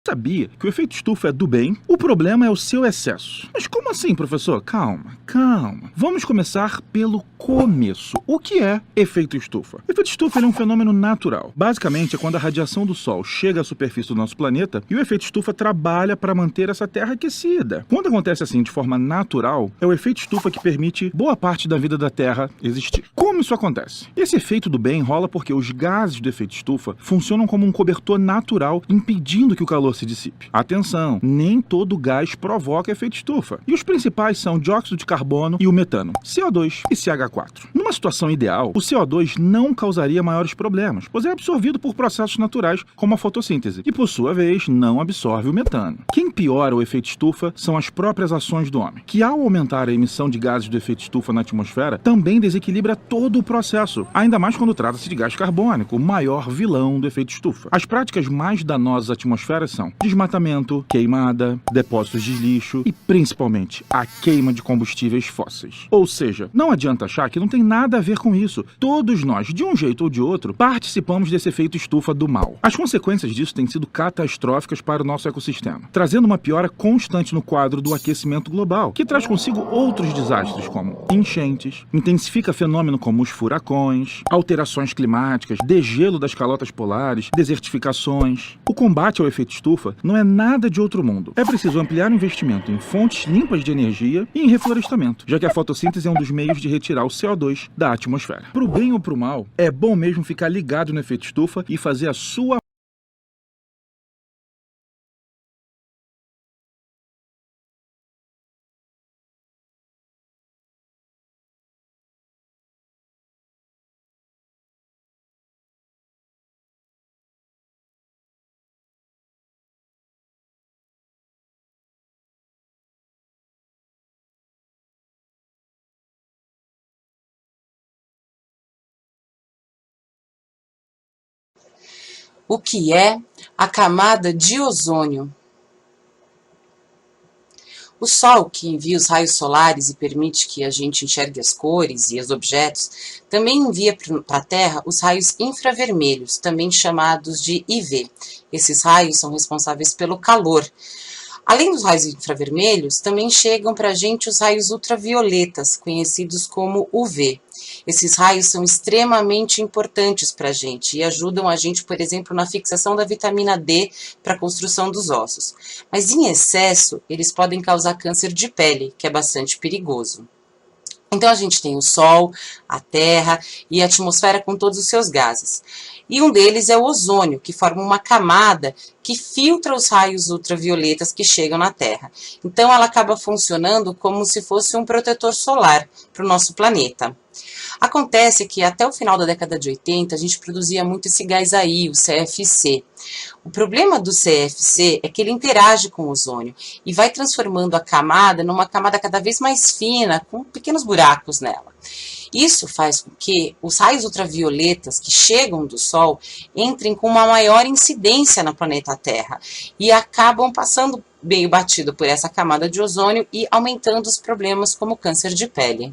Sabia que o efeito estufa é do bem, o problema é o seu excesso. Mas como assim, professor? Calma. Vamos começar pelo começo. O que é efeito estufa? O efeito estufa é um fenômeno natural. Basicamente, é quando a radiação do Sol chega à superfície do nosso planeta e o efeito estufa trabalha para manter essa Terra aquecida. Quando acontece assim de forma natural, é o efeito estufa que permite boa parte da vida da Terra existir. Como isso acontece? Esse efeito do bem rola porque os gases do efeito estufa funcionam como um cobertor natural, impedindo que o calor se dissipe. Atenção, nem todo gás provoca efeito estufa. E os principais são o dióxido de carbono e o metano, CO2 e CH4. Numa situação ideal, o CO2 não causaria maiores problemas, pois é absorvido por processos naturais como a fotossíntese, e por sua vez não absorve o metano. Quem piora o efeito estufa são as próprias ações do homem, que ao aumentar a emissão de gases do efeito estufa na atmosfera, também desequilibra todo o processo, ainda mais quando trata-se de gás carbônico, o maior vilão do efeito estufa. As práticas mais danosas à atmosfera são desmatamento, queimada, depósitos de lixo e, principalmente, a queima de combustíveis fósseis. Ou seja, não adianta achar que não tem nada a ver com isso. Todos nós, de um jeito ou de outro, participamos desse efeito estufa do mal. As consequências disso têm sido catastróficas para o nosso ecossistema, trazendo uma piora constante no quadro do aquecimento global, que traz consigo outros desastres como enchentes, intensifica fenômenos como os furacões, alterações climáticas, degelo das calotas polares, desertificações. O combate ao efeito estufa não é nada de outro mundo. É preciso ampliar o investimento em fontes limpas de energia e em reflorestamento, já que a fotossíntese é um dos meios de retirar o CO2 da atmosfera. Pro bem ou pro mal, é bom mesmo ficar ligado no efeito estufa e fazer a sua O que é a camada de ozônio? O Sol, que envia os raios solares e permite que a gente enxergue as cores e os objetos, também envia para a Terra os raios infravermelhos, também chamados de IV. Esses raios são responsáveis pelo calor. Além dos raios infravermelhos, também chegam para a gente os raios ultravioletas, conhecidos como UV. Esses raios são extremamente importantes para a gente e ajudam a gente, por exemplo, na fixação da vitamina D para a construção dos ossos. Mas em excesso, eles podem causar câncer de pele, que é bastante perigoso. Então a gente tem o Sol, a Terra e a atmosfera com todos os seus gases. E um deles é o ozônio, que forma uma camada que filtra os raios ultravioletas que chegam na Terra. Então ela acaba funcionando como se fosse um protetor solar para o nosso planeta. Acontece que até o final da década de 80 a gente produzia muito esse gás aí, o CFC. O problema do CFC é que ele interage com o ozônio e vai transformando a camada numa camada cada vez mais fina, com pequenos buracos nela. Isso faz com que os raios ultravioletas que chegam do Sol entrem com uma maior incidência no planeta Terra e acabam passando meio batido por essa camada de ozônio e aumentando os problemas como câncer de pele.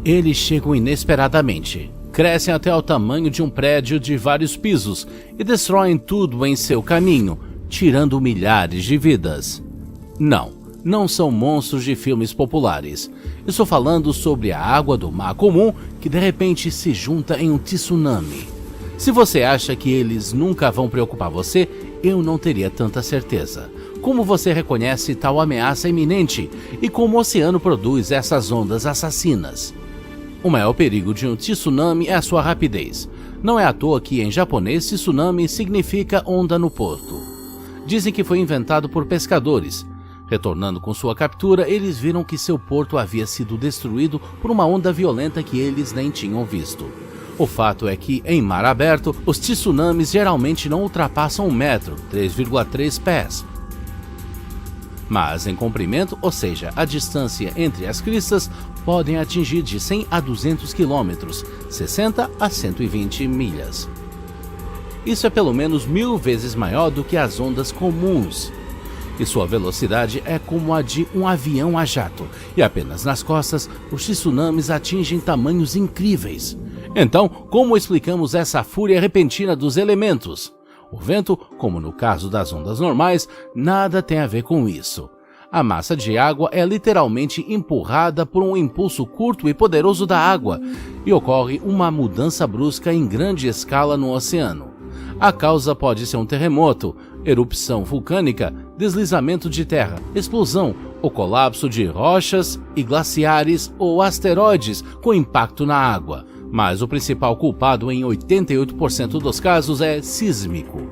Eles chegam inesperadamente, crescem até o tamanho de um prédio de vários pisos e destroem tudo em seu caminho, tirando milhares de vidas. Não são monstros de filmes populares. Estou falando sobre a água do mar comum que de repente se junta em um tsunami. Se você acha que eles nunca vão preocupar você, eu não teria tanta certeza. Como você reconhece tal ameaça iminente e como o oceano produz essas ondas assassinas? O maior perigo de um tsunami é a sua rapidez. Não é à toa que em japonês tsunami significa onda no porto. Dizem que foi inventado por pescadores. Retornando com sua captura, eles viram que seu porto havia sido destruído por uma onda violenta que eles nem tinham visto. O fato é que, em mar aberto, os tsunamis geralmente não ultrapassam 1 metro, 3,3 pés. Mas em comprimento, ou seja, a distância entre as cristas, podem atingir de 100 a 200 quilômetros, 60 a 120 milhas. Isso é pelo menos 1000 vezes maior do que as ondas comuns. E sua velocidade é como a de um avião a jato, e apenas nas costas, os tsunamis atingem tamanhos incríveis. Então, como explicamos essa fúria repentina dos elementos? O vento, como no caso das ondas normais, nada tem a ver com isso. A massa de água é literalmente empurrada por um impulso curto e poderoso da água, e ocorre uma mudança brusca em grande escala no oceano. A causa pode ser um terremoto, erupção vulcânica, deslizamento de terra, explosão, o colapso de rochas e glaciares ou asteroides com impacto na água. Mas o principal culpado em 88% dos casos é sísmico.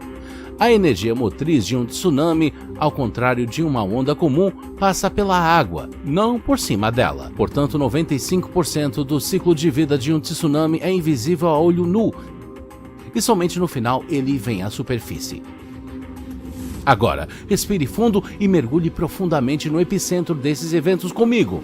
A energia motriz de um tsunami, ao contrário de uma onda comum, passa pela água, não por cima dela. Portanto, 95% do ciclo de vida de um tsunami é invisível a olho nu, e somente no final ele vem à superfície. Agora, respire fundo e mergulhe profundamente no epicentro desses eventos comigo.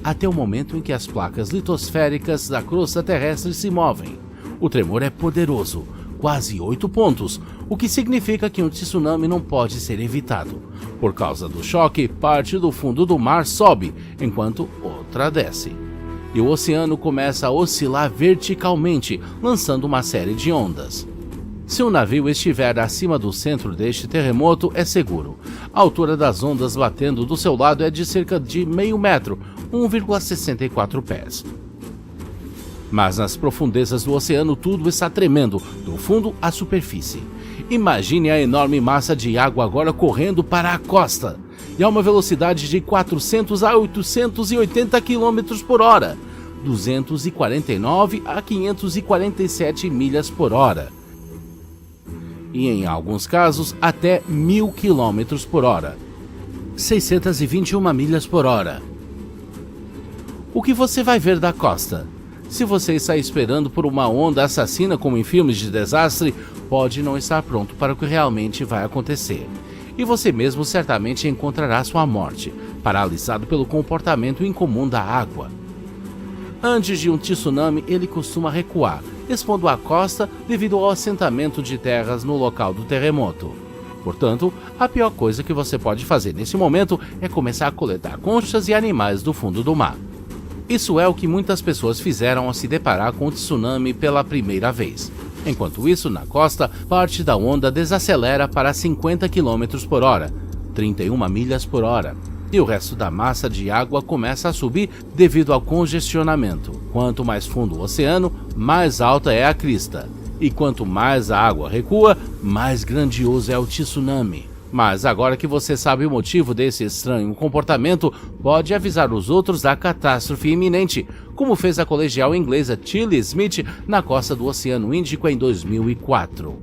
Até o momento em que as placas litosféricas da crosta terrestre se movem. O tremor é poderoso, quase 8 pontos, o que significa que um tsunami não pode ser evitado. Por causa do choque, parte do fundo do mar sobe, enquanto outra desce. E o oceano começa a oscilar verticalmente, lançando uma série de ondas. Se um navio estiver acima do centro deste terremoto, é seguro. A altura das ondas batendo do seu lado é de cerca de meio metro, 1,64 pés. Mas nas profundezas do oceano tudo está tremendo, do fundo à superfície. Imagine a enorme massa de água agora correndo para a costa, e a uma velocidade de 400 a 880 km por hora, 249 a 547 milhas por hora. E em alguns casos até 1000 km por hora, 621 milhas por hora. O que você vai ver da costa? Se você está esperando por uma onda assassina como em filmes de desastre, pode não estar pronto para o que realmente vai acontecer. E você mesmo certamente encontrará sua morte, paralisado pelo comportamento incomum da água. Antes de um tsunami, ele costuma recuar, expondo a costa devido ao assentamento de terras no local do terremoto. Portanto, a pior coisa que você pode fazer nesse momento é começar a coletar conchas e animais do fundo do mar. Isso é o que muitas pessoas fizeram ao se deparar com o tsunami pela primeira vez. Enquanto isso, na costa, parte da onda desacelera para 50 km por hora, 31 milhas por hora. E o resto da massa de água começa a subir devido ao congestionamento. Quanto mais fundo o oceano, mais alta é a crista. E quanto mais a água recua, mais grandioso é o tsunami. Mas agora que você sabe o motivo desse estranho comportamento, pode avisar os outros da catástrofe iminente, como fez a colegial inglesa Tilly Smith na costa do Oceano Índico em 2004.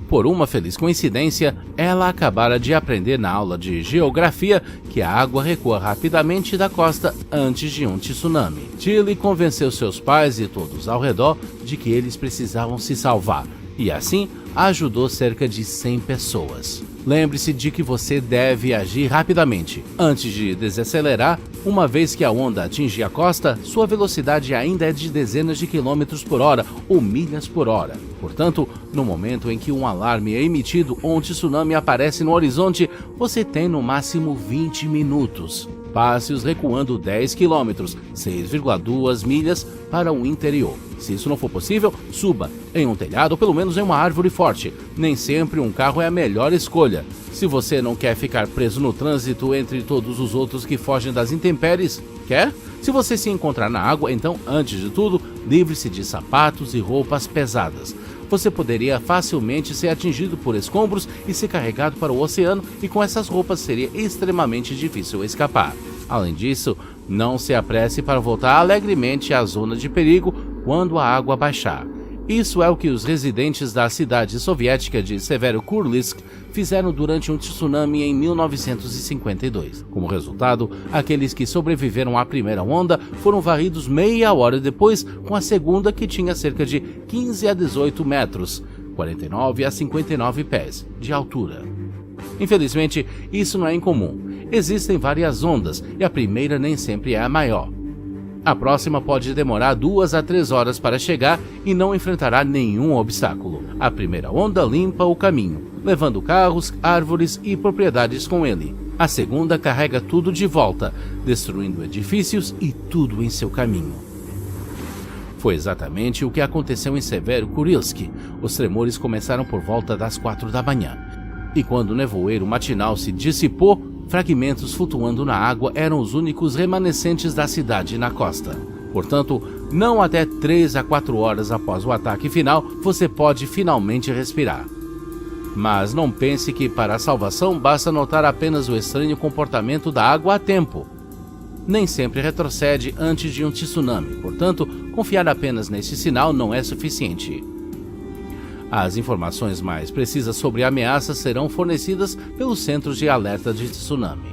Por uma feliz coincidência, ela acabara de aprender na aula de geografia que a água recua rapidamente da costa antes de um tsunami. Tilly convenceu seus pais e todos ao redor de que eles precisavam se salvar, e assim ajudou cerca de 100 pessoas. Lembre-se de que você deve agir rapidamente. Antes de desacelerar, uma vez que a onda atinge a costa, sua velocidade ainda é de dezenas de quilômetros por hora ou milhas por hora. Portanto, no momento em que um alarme é emitido ou um tsunami aparece no horizonte, você tem no máximo 20 minutos. passe-os recuando 10 km, 6,2 milhas para o interior. Se isso não for possível, suba em um telhado ou pelo menos em uma árvore forte. Nem sempre um carro é a melhor escolha. Se você não quer ficar preso no trânsito entre todos os outros que fogem das intempéries, quer? Se você se encontrar na água, então, antes de tudo, livre-se de sapatos e roupas pesadas. Você poderia facilmente ser atingido por escombros e ser carregado para o oceano, e com essas roupas seria extremamente difícil escapar. Além disso, não se apresse para voltar alegremente à zona de perigo quando a água baixar. Isso é o que os residentes da cidade soviética de Severokurisk fizeram durante um tsunami em 1952. Como resultado, aqueles que sobreviveram à primeira onda foram varridos meia hora depois com a segunda, que tinha cerca de 15 a 18 metros, 49 a 59 pés de altura. Infelizmente, isso não é incomum. Existem várias ondas e a primeira nem sempre é a maior. A próxima pode demorar 2 a 3 horas para chegar e não enfrentará nenhum obstáculo. A primeira onda limpa o caminho, levando carros, árvores e propriedades com ele. A segunda carrega tudo de volta, destruindo edifícios e tudo em seu caminho. Foi exatamente o que aconteceu em Severokurisk. Os tremores começaram por volta das 4 da manhã. E quando o nevoeiro matinal se dissipou, fragmentos flutuando na água eram os únicos remanescentes da cidade na costa. Portanto, não até 3 a 4 horas após o ataque final você pode finalmente respirar. Mas não pense que para a salvação basta notar apenas o estranho comportamento da água a tempo. Nem sempre retrocede antes de um tsunami, portanto, confiar apenas nesse sinal não é suficiente. As informações mais precisas sobre a ameaça serão fornecidas pelos centros de alerta de tsunami.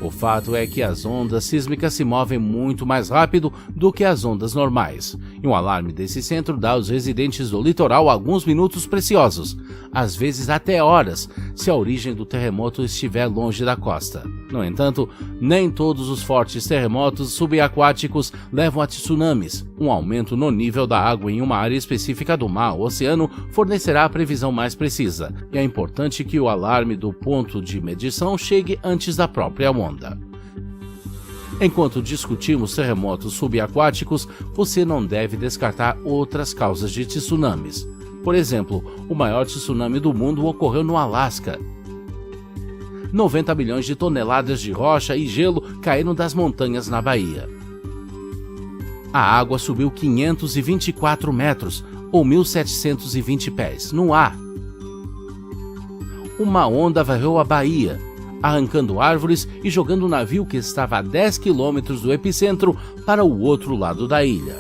O fato é que as ondas sísmicas se movem muito mais rápido do que as ondas normais, e um alarme desse centro dá aos residentes do litoral alguns minutos preciosos, às vezes até horas, se a origem do terremoto estiver longe da costa. No entanto, nem todos os fortes terremotos subaquáticos levam a tsunamis. Um aumento no nível da água em uma área específica do mar ou oceano fornecerá a previsão mais precisa, e é importante que o alarme do ponto de medição chegue antes da própria onda. Enquanto discutimos terremotos subaquáticos, você não deve descartar outras causas de tsunamis. Por exemplo, o maior tsunami do mundo ocorreu no Alasca. 90 milhões de toneladas de rocha e gelo caíram das montanhas na Bahia. A água subiu 524 metros, ou 1.720 pés, no ar. Uma onda varreu a Bahia, arrancando árvores e jogando o navio que estava a 10 quilômetros do epicentro para o outro lado da ilha.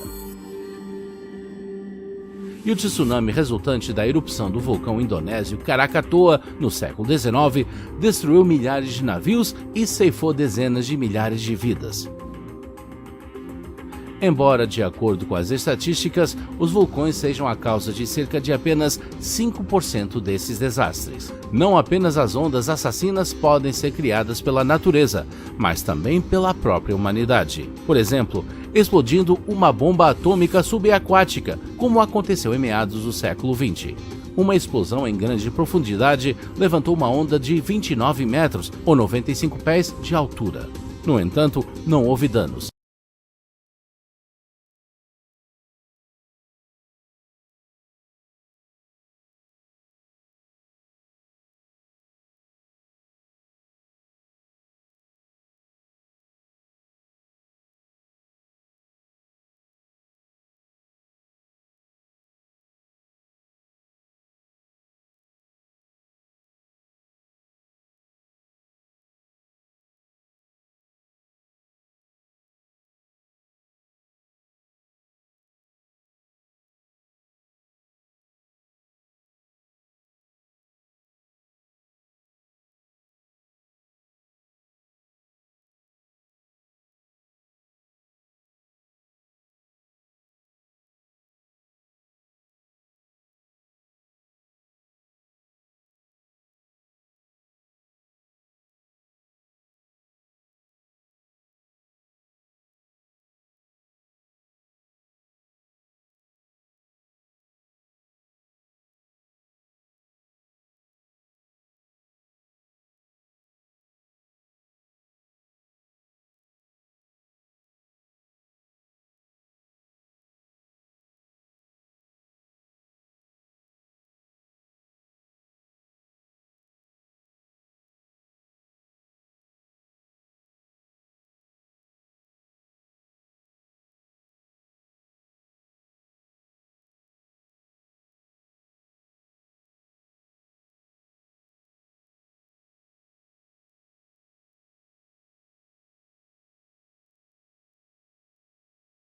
E o tsunami resultante da erupção do vulcão indonésio Krakatoa no século XIX destruiu milhares de navios e ceifou dezenas de milhares de vidas. Embora, de acordo com as estatísticas, os vulcões sejam a causa de cerca de apenas 5% desses desastres. Não apenas as ondas assassinas podem ser criadas pela natureza, mas também pela própria humanidade. Por exemplo, explodindo uma bomba atômica subaquática, como aconteceu em meados do século XX. Uma explosão em grande profundidade levantou uma onda de 29 metros, ou 95 pés, de altura. No entanto, não houve danos.